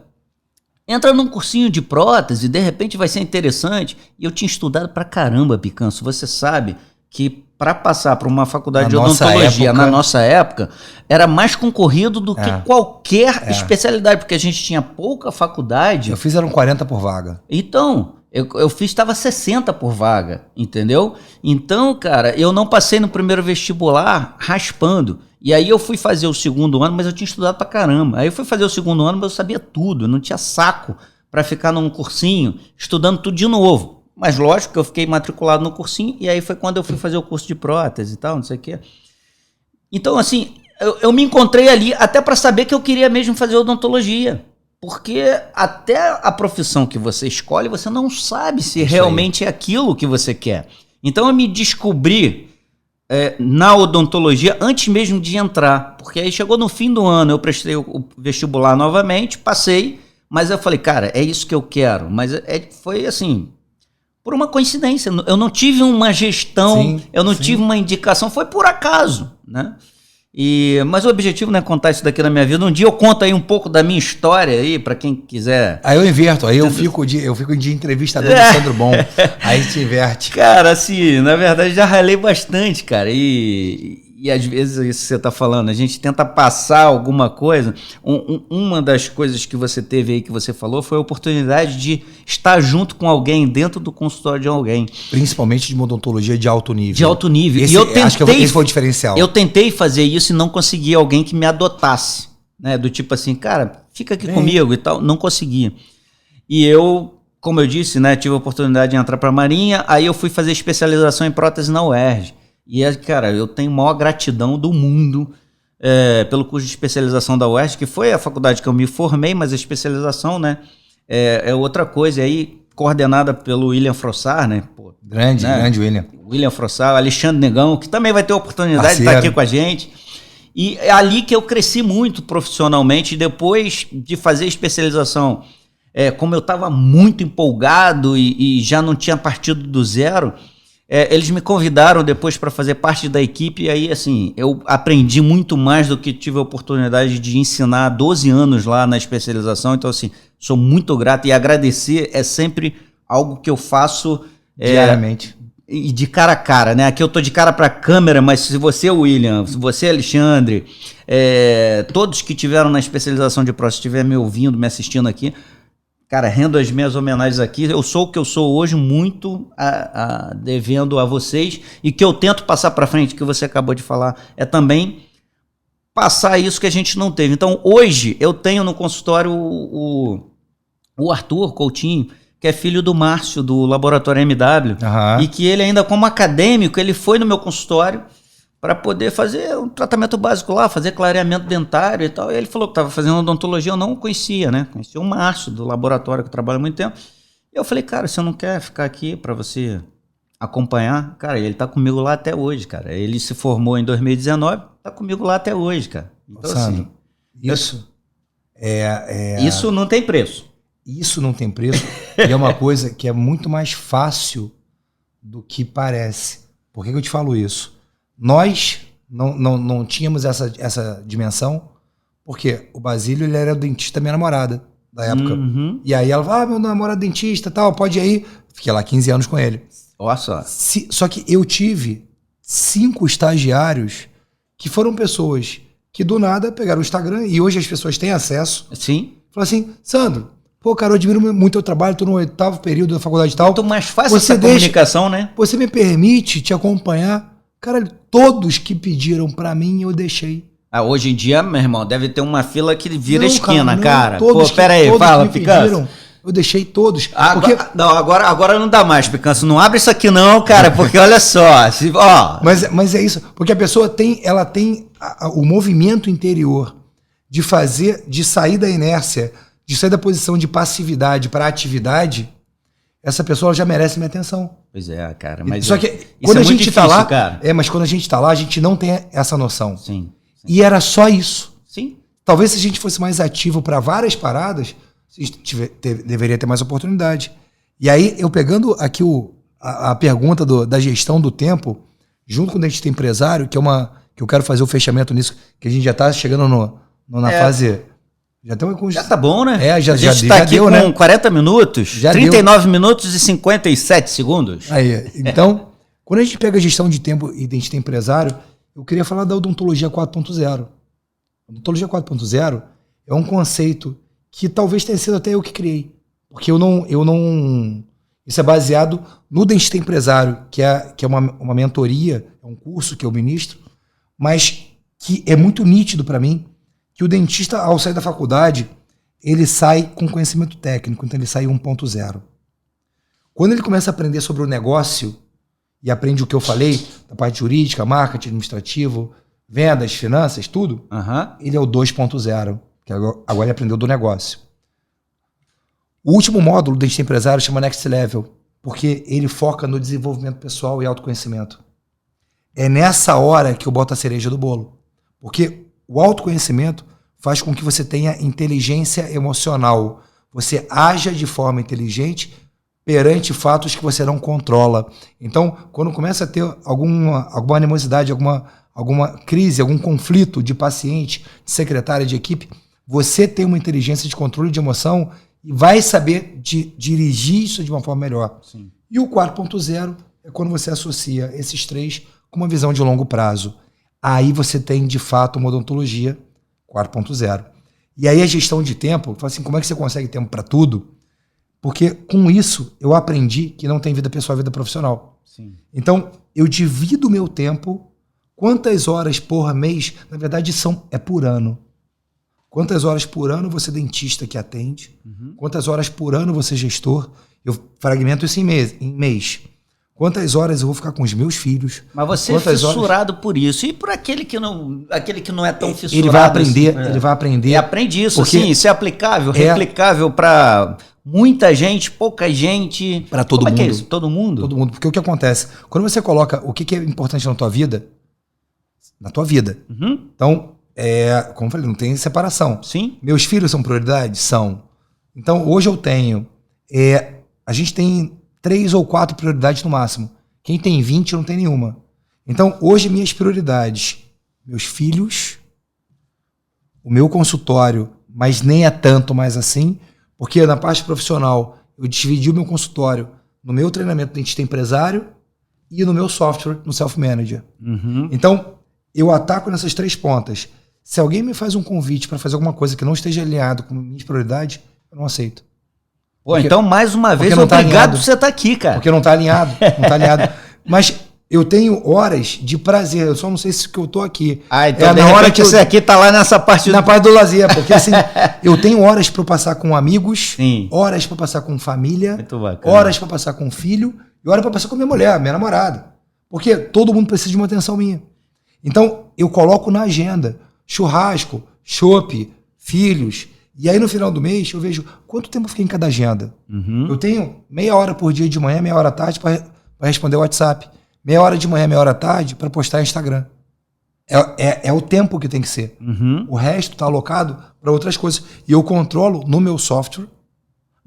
entra num cursinho de prótese, de repente vai ser interessante. E eu tinha estudado pra caramba, Picanço, você sabe que para passar para uma faculdade de odontologia na nossa época, era mais concorrido do que qualquer especialidade, porque a gente tinha pouca faculdade.
Eu fiz eram 40 por vaga.
Então, eu fiz, estava 60 por vaga, entendeu? Então, cara, eu não passei no primeiro vestibular raspando. E aí eu fui fazer o segundo ano, mas eu tinha estudado pra caramba. Aí eu fui fazer o segundo ano, mas eu sabia tudo, eu não tinha saco para ficar num cursinho estudando tudo de novo. Mas lógico que eu fiquei matriculado no cursinho, e aí foi quando eu fui fazer o curso de prótese e tal, não sei o quê. Então, assim, eu me encontrei ali até para saber que eu queria mesmo fazer odontologia. Porque até a profissão que você escolhe, você não sabe se realmente é aquilo que você quer. Então eu me descobri na odontologia antes mesmo de entrar. Porque aí chegou no fim do ano, eu prestei o vestibular novamente, passei, mas eu falei, cara, é isso que eu quero. Mas foi assim... por uma coincidência, eu não tive uma gestão, eu não tive uma indicação, foi por acaso, né? Mas o objetivo não é contar isso daqui na minha vida. Um dia eu conto aí um pouco da minha história aí, para quem quiser. Aí
eu inverto, aí eu fico de entrevistador do Sandro Bom, aí te inverte.
Cara, assim, na verdade já ralei bastante, cara, e às vezes isso que você está falando, a gente tenta passar alguma coisa. Uma das coisas que você teve aí, que você falou, foi a oportunidade de estar junto com alguém dentro do consultório de alguém.
Principalmente de uma odontologia de alto nível.
De alto nível.
E eu tentei, acho que esse foi o diferencial.
Eu tentei fazer isso e não consegui alguém que me adotasse, né? Do tipo assim, cara, fica aqui comigo e tal. Não conseguia. E eu, como eu disse, né, tive a oportunidade de entrar para a Marinha, aí eu fui fazer especialização em prótese na UERJ. E, cara, eu tenho maior gratidão do mundo pelo curso de especialização da UERJ, que foi a faculdade que eu me formei, mas a especialização, né, é outra coisa. E aí, coordenada pelo William Frossard, né? Pô,
grande William.
William Frossard, Alexandre Negão, que também vai ter a oportunidade de estar aqui com a gente. E é ali que eu cresci muito profissionalmente, depois de fazer especialização. Como eu estava muito empolgado e já não tinha partido do zero... eles me convidaram depois para fazer parte da equipe, e aí, assim, eu aprendi muito mais do que tive a oportunidade de ensinar há 12 anos lá na especialização. Então, assim, sou muito grato, e agradecer é sempre algo que eu faço
diariamente.
E de cara a cara, né? Aqui eu tô de cara para a câmera, mas se você, William, se você, Alexandre, todos que tiveram na especialização de prótese estiverem me ouvindo, me assistindo aqui, cara, rendo as minhas homenagens aqui. Eu sou o que eu sou hoje, muito devendo a vocês, e que eu tento passar para frente, que você acabou de falar, é também passar isso que a gente não teve. Então, hoje, eu tenho no consultório o Arthur Coutinho, que é filho do Márcio, do Laboratório MW, e que ele ainda como acadêmico, ele foi no meu consultório para poder fazer um tratamento básico lá, fazer clareamento dentário e tal. E ele falou que estava fazendo odontologia, eu não conhecia, né? Conhecia o Márcio, do laboratório, que trabalha há muito tempo. E eu falei, cara, você não quer ficar aqui para você acompanhar? Cara, ele tá comigo lá até hoje, cara. Ele se formou em 2019, tá comigo lá até hoje, cara. Então,
Sandro, assim...
Isso não tem preço.
Isso não tem preço. E é uma coisa que é muito mais fácil do que parece. Por que eu te falo isso? Nós não tínhamos essa dimensão, porque o Basílio, ele era o dentista da minha namorada, da época.
Uhum.
E aí ela meu namorado é dentista, tal, pode ir aí. Fiquei lá 15 anos com ele.
Olha só.
Só que eu tive 5 estagiários que foram pessoas que do nada pegaram o Instagram, e hoje as pessoas têm acesso.
Sim.
Falaram assim, Sandro, pô, cara, eu admiro muito o teu trabalho, tô no 8º período da faculdade e tal.
Muito mais fácil essa comunicação, né?
Você me permite te acompanhar? Cara, todos que pediram pra mim, eu deixei.
Hoje em dia, meu irmão, deve ter uma fila que vira esquina, cara.
Pô,
pera aí, fala, Picanço.
Eu deixei todos.
Agora não dá mais, Picanço. Não abre isso aqui não, cara, porque olha só.
Mas é isso, porque a pessoa tem o movimento interior de sair da inércia, de sair da posição de passividade para atividade. Essa pessoa já merece minha atenção.
Pois é, cara. Mas
só que quando a gente tá lá, mas quando a gente tá lá, a gente não tem essa noção.
Sim.
E era só isso.
Sim.
Talvez se a gente fosse mais ativo para várias paradas, a gente deveria ter mais oportunidade. E aí, eu pegando aqui a pergunta da gestão do tempo, junto com o dentista empresário, que eu quero fazer o fechamento nisso, que a gente já está chegando na fase...
Já tá bom, né?
A
gente tá aqui com 40 minutos, já 39 minutos e 57 segundos.
Aí, então, quando a gente pega a gestão de tempo e dentista empresário, eu queria falar da odontologia 4.0. A odontologia 4.0 é um conceito que talvez tenha sido até eu que criei. Porque eu não... Isso é baseado no dentista empresário, que é uma mentoria, é um curso que eu ministro, mas que é muito nítido para mim que o dentista, ao sair da faculdade, ele sai com conhecimento técnico, então ele sai 1.0. Quando ele começa a aprender sobre o negócio e aprende o que eu falei, da parte jurídica, marketing, administrativo, vendas, finanças, tudo, ele é o 2.0, que agora ele aprendeu do negócio. O último módulo do dentista empresário chama Next Level, porque ele foca no desenvolvimento pessoal e autoconhecimento. É nessa hora que eu boto a cereja do bolo, porque o autoconhecimento faz com que você tenha inteligência emocional. Você haja de forma inteligente perante fatos que você não controla. Então, quando começa a ter alguma animosidade, alguma crise, algum conflito de paciente, de secretária, de equipe, você tem uma inteligência de controle de emoção e vai saber dirigir isso de uma forma melhor.
Sim.
E o 4.0 é quando você associa esses três com uma visão de longo prazo. Aí você tem, de fato, uma odontologia 4.0. E aí a gestão de tempo, assim, como é que você consegue tempo para tudo? Porque com isso eu aprendi que não tem vida pessoal e vida profissional.
Sim.
Então, eu divido o meu tempo, quantas horas por mês, na verdade é por ano. Quantas horas por ano você é dentista que atende, quantas horas por ano você é gestor, eu fragmento isso em mês. Quantas horas eu vou ficar com os meus filhos?
Mas você é fissurado por isso. E por aquele que não é tão fissurado?
Ele vai aprender, ele vai aprender.
E aprende isso, sim, isso é aplicável, replicável para muita gente, pouca gente.
Para todo mundo.
É isso? Todo mundo?
Todo mundo. Porque o que acontece? Quando você coloca o que é importante na tua vida, então, como eu falei, não tem separação.
Sim.
Meus filhos são prioridade? São. Então, hoje eu tenho... a gente tem 3 ou 4 prioridades no máximo. Quem tem 20 não tem nenhuma. Então, hoje, minhas prioridades, meus filhos, o meu consultório, mas nem é tanto mais assim, porque na parte profissional, eu dividi o meu consultório no meu treinamento de dentista empresário e no meu software, no Self-Manager. Então, eu ataco nessas 3 pontas. Se alguém me faz um convite para fazer alguma coisa que não esteja alinhado com minhas prioridades, eu não aceito.
Pô, então, mais uma vez, obrigado por você estar aqui, cara.
Porque não está alinhado, Mas eu tenho horas de prazer, eu só não sei se que eu tô aqui.
Então na hora que você aqui tá lá nessa parte...
Na parte do lazer, porque assim, eu tenho horas para passar com amigos,
sim,
horas para passar com família,
muito bacana,
horas para passar com filho e horas para passar com minha mulher, minha namorada. Porque todo mundo precisa de uma atenção minha. Então, eu coloco na agenda churrasco, chopp, filhos... E aí, no final do mês, eu vejo quanto tempo eu fiquei em cada agenda. Eu tenho meia hora por dia de manhã, meia hora à tarde para responder o WhatsApp. Meia hora de manhã, meia hora à tarde para postar no Instagram. É o tempo que tem que ser. O resto está alocado para outras coisas. E eu controlo no meu software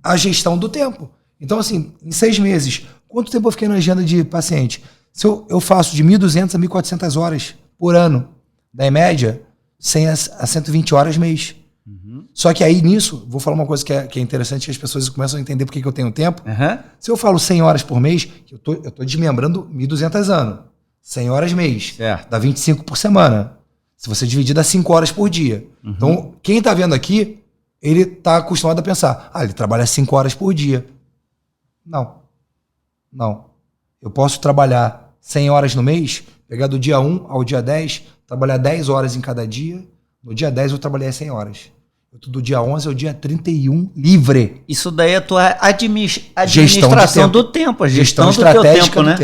a gestão do tempo. Então, assim, em 6 meses, quanto tempo eu fiquei na agenda de paciente? Se eu faço de 1.200 a 1.400 horas por ano, da média, 100 a 120 horas mês. Só que aí nisso, vou falar uma coisa que é interessante, que as pessoas começam a entender por que eu tenho tempo. Se eu falo 100 horas por mês, eu tô desmembrando 1.200 anos. 100 horas mês.
Certo.
Dá 25 por semana. Se você dividir, dá 5 horas por dia. Então, quem tá vendo aqui, ele tá acostumado a pensar, ele trabalha 5 horas por dia. Não. Eu posso trabalhar 100 horas no mês, pegar do dia 1 ao dia 10, trabalhar 10 horas em cada dia. No dia 10 eu trabalhei 100 horas. Eu tô do dia 11 ao dia 31 livre.
Isso daí é a tua administração do tempo, a gestão do teu tempo, né?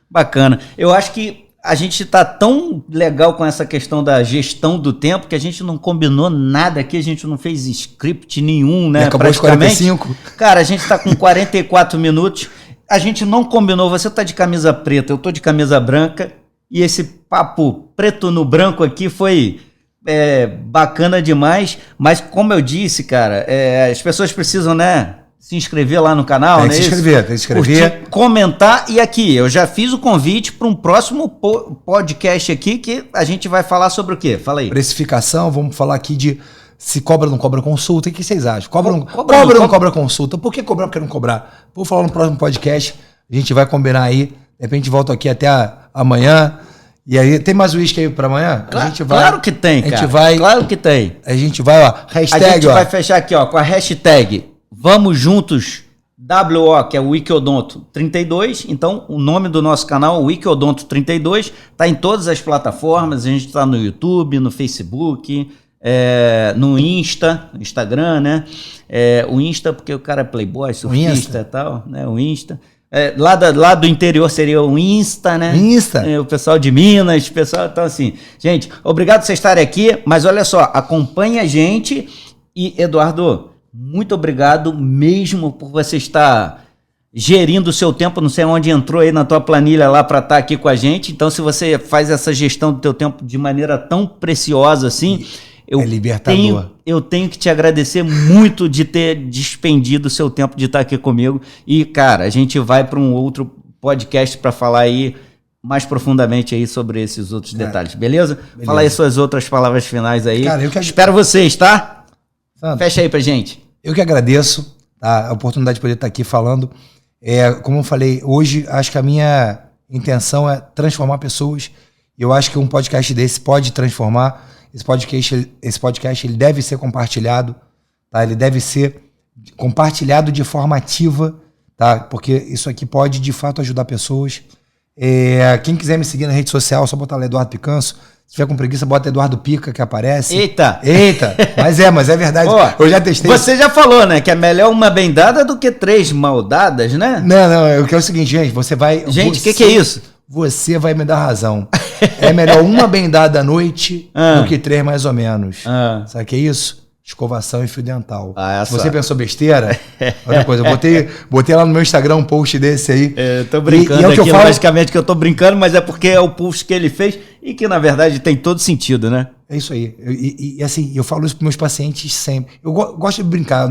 Bacana. Eu acho que a gente tá tão legal com essa questão da gestão do tempo que a gente não combinou nada aqui, a gente não fez script nenhum, né?
E acabou os 45?
Cara, a gente tá com 44 minutos, a gente não combinou, você tá de camisa preta, eu tô de camisa branca, e esse papo preto no branco aqui foi... bacana demais, mas como eu disse, cara, as pessoas precisam, né, se inscrever lá no canal,
Tem
né?
que se inscrever, tem que se inscrever.
Curtir, comentar. E aqui, eu já fiz o convite para um próximo podcast aqui que a gente vai falar sobre o quê? Fala aí.
Precificação, vamos falar aqui de se cobra ou não cobra consulta. O que vocês acham? Cobra ou não cobra consulta? Por que cobrar, por que não cobrar? Vou falar no próximo podcast. A gente vai combinar aí. De repente volto aqui até amanhã. E aí, tem mais uísque aí pra amanhã?
Claro,
a gente vai,
claro que tem, cara.
A gente vai,
claro que tem.
A gente vai, ó, hashtag,
a gente
ó.
vai fechar aqui, ó, com a hashtag Vamos Juntos WO, que é o Wikionodonto 32. Então, o nome do nosso canal, Wikionodonto 32, tá em todas as plataformas. A gente tá no YouTube, no Facebook, no Instagram, né? O Insta, porque o cara é playboy, surfista e tal, né? O Insta. Lá do interior seria o Insta, né?
Insta.
O pessoal de Minas, pessoal. Então, assim, gente, obrigado por vocês estarem aqui, mas olha só, acompanha a gente. E, Eduardo, muito obrigado mesmo por você estar gerindo o seu tempo. Não sei onde entrou aí na tua planilha lá para estar aqui com a gente. Então, se você faz essa gestão do teu tempo de maneira tão preciosa assim, eu tenho que te agradecer muito de ter despendido o seu tempo de estar aqui comigo. E, cara, a gente vai para um outro podcast para falar aí mais profundamente aí sobre esses outros detalhes, beleza? Fala aí suas outras palavras finais aí. Cara, espero vocês, tá? Santo, fecha aí pra gente.
Eu que agradeço, tá, a oportunidade de poder estar aqui falando. Como eu falei, hoje acho que a minha intenção é transformar pessoas. E eu acho que um podcast desse pode transformar. Esse podcast ele deve ser compartilhado, tá? Ele deve ser compartilhado de forma ativa, tá? Porque isso aqui pode, de fato, ajudar pessoas. Quem quiser me seguir na rede social, só botar lá Eduardo Picanço. Se tiver com preguiça, bota Eduardo Pica, que aparece.
Eita!
Mas é verdade. Pô, eu já testei.
Você já falou, né? Que é melhor uma bem dada do que 3 mal dadas, né?
Não, eu quero o seguinte, gente. Você vai...
Gente, o que é isso?
Você vai me dar razão. É melhor uma bem dada à noite do que 3 mais ou menos. Sabe o que é isso? Escovação e fio dental. Se você pensou besteira, outra coisa, eu botei lá no meu Instagram um post desse aí.
Eu tô brincando aqui, logicamente que eu tô brincando, mas é porque é o post que ele fez e que, na verdade, tem todo sentido, né?
É isso aí. E assim, eu falo isso para meus pacientes sempre. Eu gosto de brincar.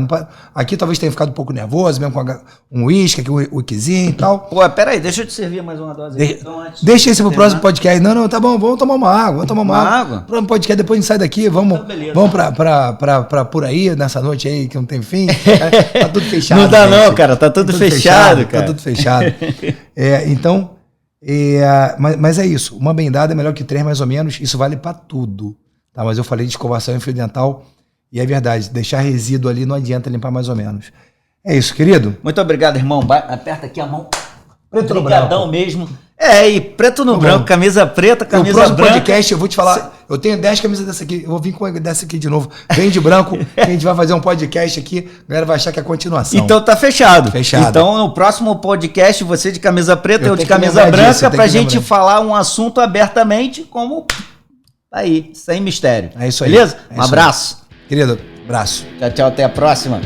Aqui talvez tenha ficado um pouco nervoso, mesmo com um uísque, aqui um whiskyzinho e tal.
Pô, peraí, deixa eu te servir mais uma dose aí.
Deixa esse pro próximo podcast. Não, tá bom, vamos tomar uma água. Próximo podcast, depois a gente sai daqui, vamos pra por aí, nessa noite aí que não tem fim. Tá tudo fechado.
Não dá não, cara, tá tudo fechado, cara.
Tá tudo fechado. Então, mas é isso. Uma bem dada é melhor que 3 mais ou menos. Isso vale pra tudo. Tá, mas eu falei de escovação e fio dental e é verdade, deixar resíduo ali não adianta limpar mais ou menos. É isso, querido.
Muito obrigado, irmão. Aperta aqui a mão. Preto no branco mesmo. E preto no branco, camisa preta, camisa branca. No próximo podcast
eu vou te falar, eu tenho 10 camisas dessa aqui, eu vou vir com dessa aqui de novo. Vem de branco, a gente vai fazer um podcast aqui, a galera vai achar que é a continuação.
Então tá fechado. Então no próximo podcast, você de camisa preta, eu de camisa branca, pra gente falar um assunto abertamente como... Aí, sem mistério.
É isso aí.
Beleza? Um abraço.
Querido, abraço.
Tchau, até a próxima.